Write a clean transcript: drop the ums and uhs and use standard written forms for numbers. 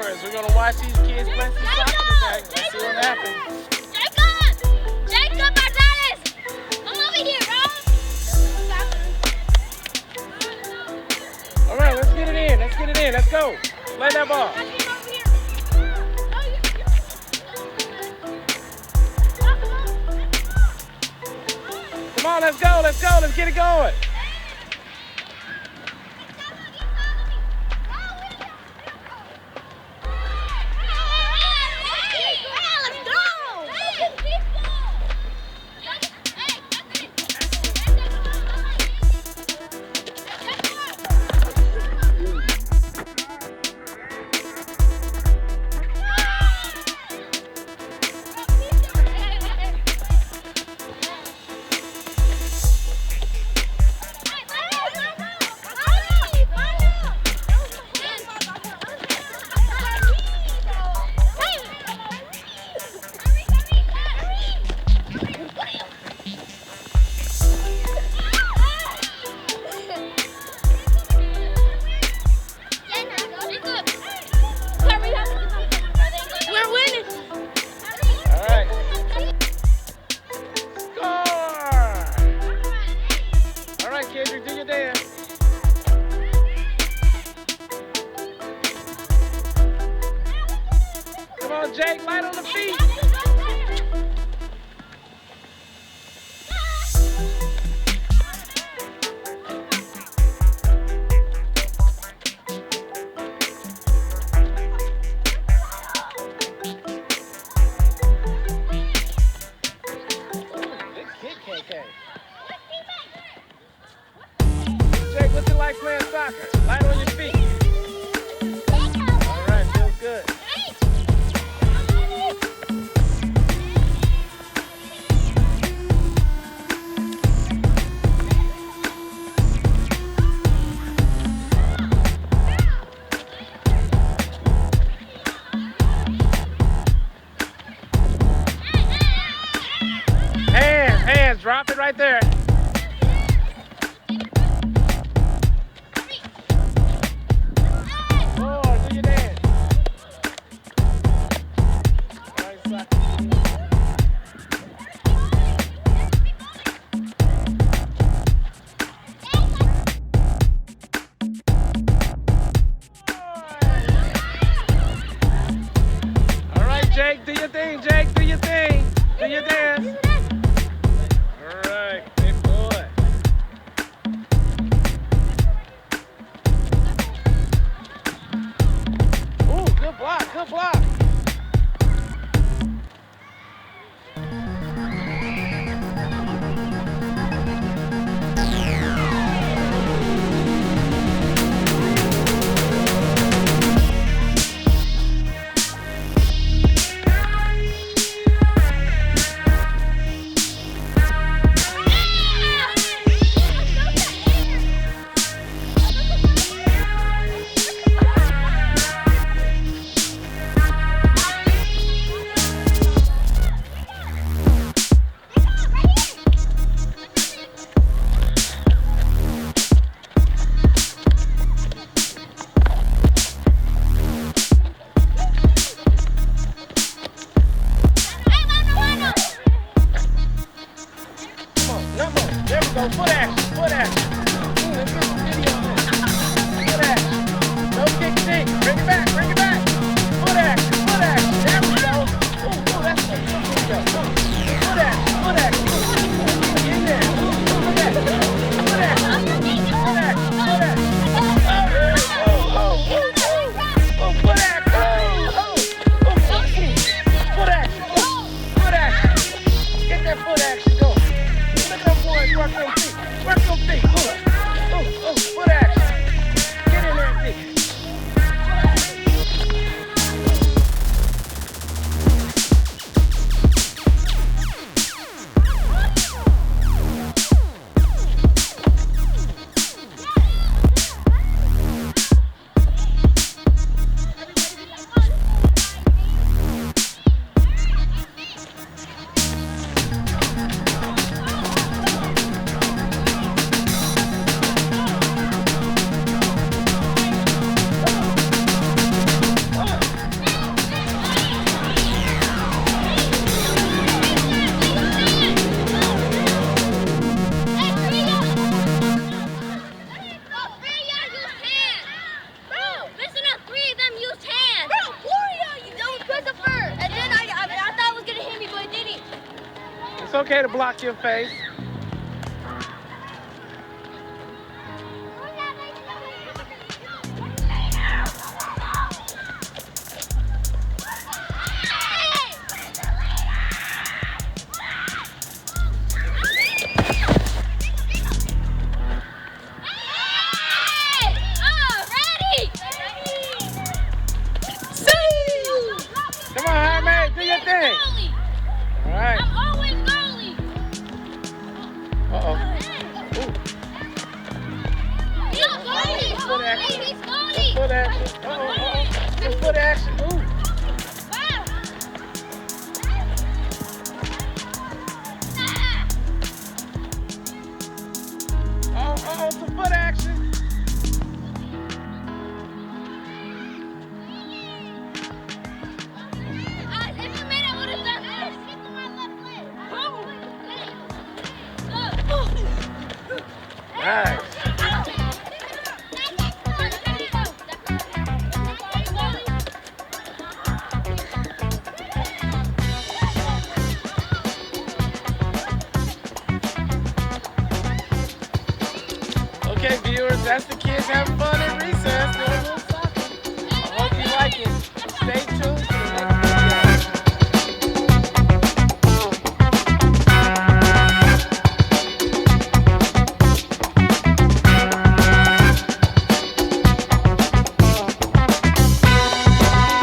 hours. We're gonna watch these kids play some soccer today. Let's see what happens. Jacob Martinez! Come over here, bro! All right, let's get it in. Let's get it in. Let's go. Play that ball. Come on, let's go. Let's go. Let's get it going. Do your dance. Come on, Jake, light on the feet. Big kick, KK. Jake, what's it like playing soccer? Light on your feet. All right, feels good. Hands, drop it right there. Jake, do your thing, Jake, do your thing. Do your dance. All right, big boy. Ooh, good block, good block. There we go, foot action, foot action. Let's get some video on this. Foot action. No kick stick. Bring it back, bring it back. Foot action, foot action. There we go. Ooh, that's a good video. Foot action, foot action. In there. Foot action, foot action. Foot action, foot action. Oh, foot action. Foot action. Foot action. Get that foot action going. Work them feet. Work them feet. okay to block your face. Come on, Jaime, do your thing. All right. I'm always goalie. Uh-oh. He's goalie. Foot action. He's goalie. Foot action. Uh-oh. Some foot action. Ooh. Uh-oh, some foot action. If you made it, I would have done this. Skip to my left leg. Nice. Okay, viewers, that's the kids having fun at recess. Doing a little soccer. I hope you like it. Stay tuned.